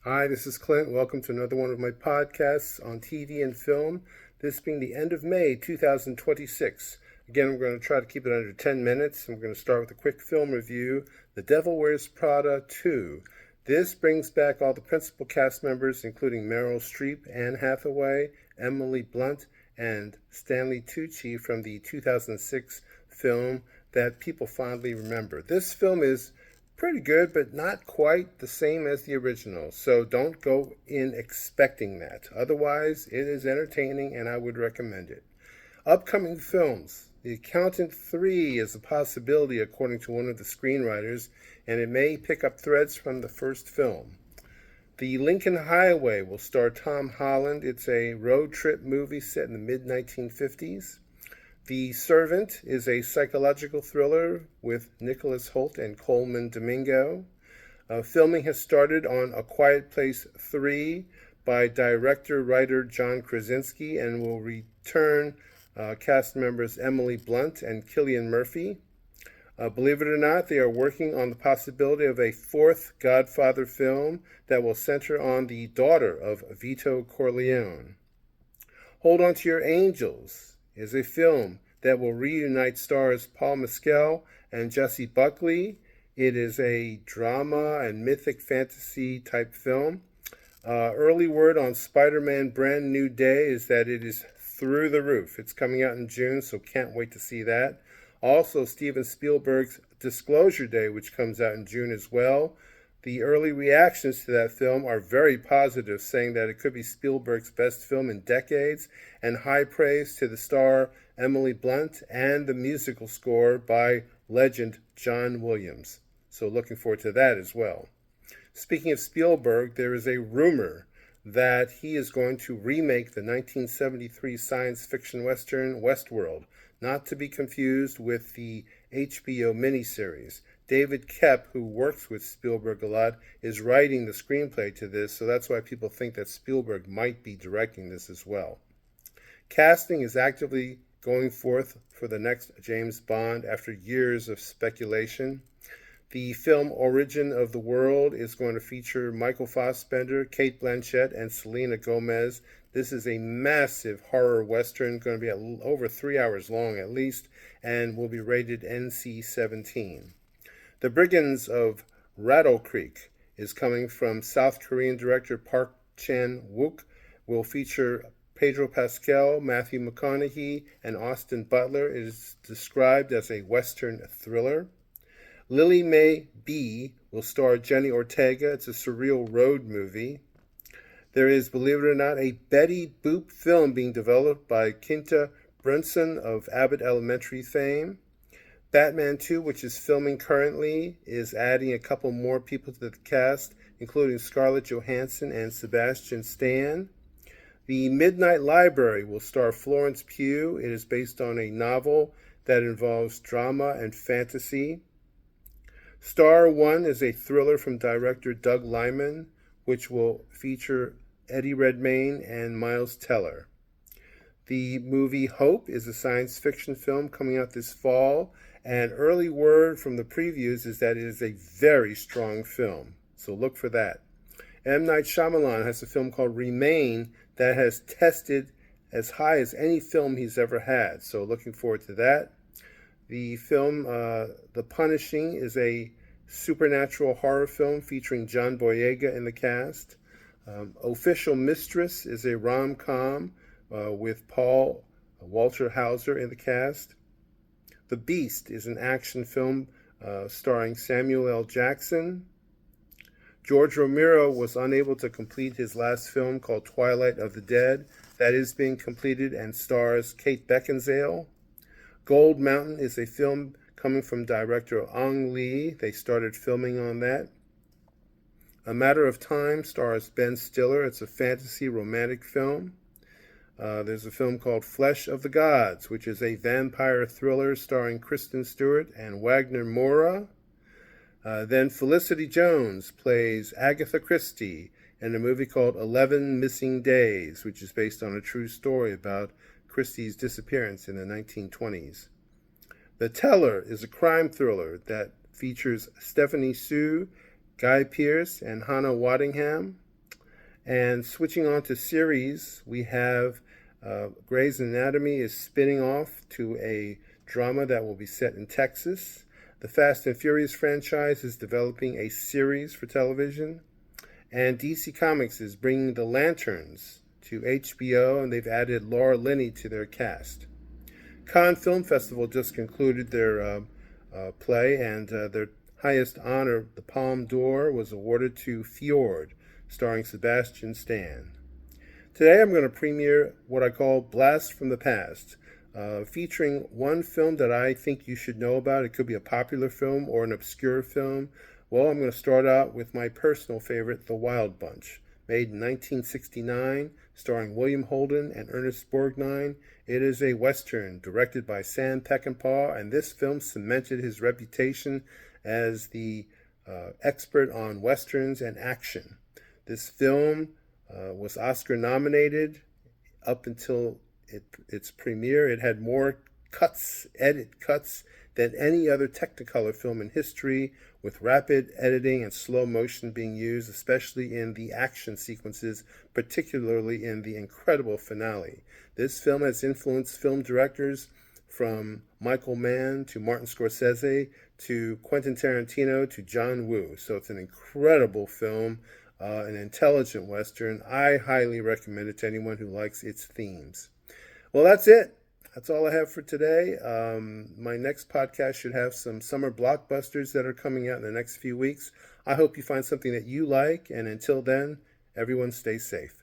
Hi, this is Clint. Welcome to another one of my podcasts on TV and film. This being the end of May 2026. Again, I'm going to try to keep it under 10 minutes. I'm going to start with a quick film review. The Devil Wears Prada 2. This brings back all the principal cast members, including Meryl Streep, Anne Hathaway, Emily Blunt, and Stanley Tucci from the 2006 film that people fondly remember. This film is pretty good, but not quite the same as the original. So don't go in expecting that. Otherwise, it is entertaining and I would recommend it. Upcoming films. The Accountant 3 is a possibility according to one of the screenwriters, and it may pick up threads from the first film. The Lincoln Highway will star Tom Holland. It's a road trip movie set in the mid-1950s. The Servant is a psychological thriller with Nicholas Hoult and Coleman Domingo. Filming has started on A Quiet Place 3 by director-writer John Krasinski and will return cast members Emily Blunt and Cillian Murphy. Believe it or not, they are working on the possibility of a fourth Godfather film that will center on the daughter of Vito Corleone. Hold On to Your Angels is a film that will reunite stars Paul Mescal and Jessie Buckley. It is a drama and mythic fantasy type film. Early word on Spider-Man Brand New Day is that it is through the roof. It's coming out in June, so can't wait to see that. Also, Steven Spielberg's Disclosure Day, which comes out in June as well. The early reactions to that film are very positive, saying that it could be Spielberg's best film in decades, and high praise to the star Emily Blunt and the musical score by legend John Williams. So looking forward to that as well. Speaking of Spielberg, there is a rumor that he is going to remake the 1973 science fiction western Westworld, not to be confused with the HBO miniseries. David Koepp, who works with Spielberg a lot, is writing the screenplay to this, so that's why people think that Spielberg might be directing this as well. Casting is actively going forth for the next James Bond after years of speculation. The film Origin of the World is going to feature Michael Fassbender, Cate Blanchett, and Selena Gomez. This is a massive horror western, going to be over 3 hours long at least, and will be rated NC-17. The Brigands of Rattle Creek is coming from South Korean director Park Chan-wook. Will feature Pedro Pascal, Matthew McConaughey, and Austin Butler. It is described as a Western thriller. Lily May B will star Jenny Ortega. It's a surreal road movie. There is, believe it or not, a Betty Boop film being developed by Quinta Brunson of Abbott Elementary fame. Batman 2, which is filming currently, is adding a couple more people to the cast, including Scarlett Johansson and Sebastian Stan. The Midnight Library will star Florence Pugh. It is based on a novel that involves drama and fantasy. Star One is a thriller from director Doug Liman, which will feature Eddie Redmayne and Miles Teller. The movie Hope is a science fiction film coming out this fall, and early word from the previews is that it is a very strong film, so look for that. M. Night Shyamalan has a film called Remain that has tested as high as any film he's ever had, so looking forward to that. The film The Punishing is a supernatural horror film featuring John Boyega in the cast. Official Mistress is a rom-com with Paul Walter Hauser in the cast. The Beast is an action film starring Samuel L. Jackson. George Romero was unable to complete his last film called Twilight of the Dead. That is being completed and stars Kate Beckinsale. Gold Mountain is a film coming from director Ang Lee. They started filming on that. A Matter of Time stars Ben Stiller. It's a fantasy romantic film. There's a film called Flesh of the Gods, which is a vampire thriller starring Kristen Stewart and Wagner Moura. Then Felicity Jones plays Agatha Christie in a movie called 11 Missing Days, which is based on a true story about Christie's disappearance in the 1920s. The Teller is a crime thriller that features Stephanie Sue, Guy Pearce, and Hannah Waddingham. And switching on to series, we have Grey's Anatomy is spinning off to a drama that will be set in Texas. The Fast and Furious franchise is developing a series for television. And DC Comics is bringing The Lanterns to HBO, and they've added Laura Linney to their cast. Cannes Film Festival just concluded their play, and their highest honor, the Palme d'Or, was awarded to Fjord, starring Sebastian Stan. Today I'm going to premiere what I call Blast from the Past, featuring one film that I think you should know about. It could be a popular film or an obscure film. Well, I'm going to start out with my personal favorite, The Wild Bunch, made in 1969, starring William Holden and Ernest Borgnine. It is a Western directed by Sam Peckinpah, and this film cemented his reputation as the expert on Westerns and action. This film was Oscar nominated up until its premiere. It had more edit cuts, than any other Technicolor film in history, with rapid editing and slow motion being used, especially in the action sequences, particularly in the incredible finale. This film has influenced film directors from Michael Mann to Martin Scorsese to Quentin Tarantino to John Woo. So it's an incredible film, an intelligent Western. I highly recommend it to anyone who likes its themes. Well, that's it. That's all I have for today. My next podcast should have some summer blockbusters that are coming out in the next few weeks. I hope you find something that you like, and until then, everyone stay safe.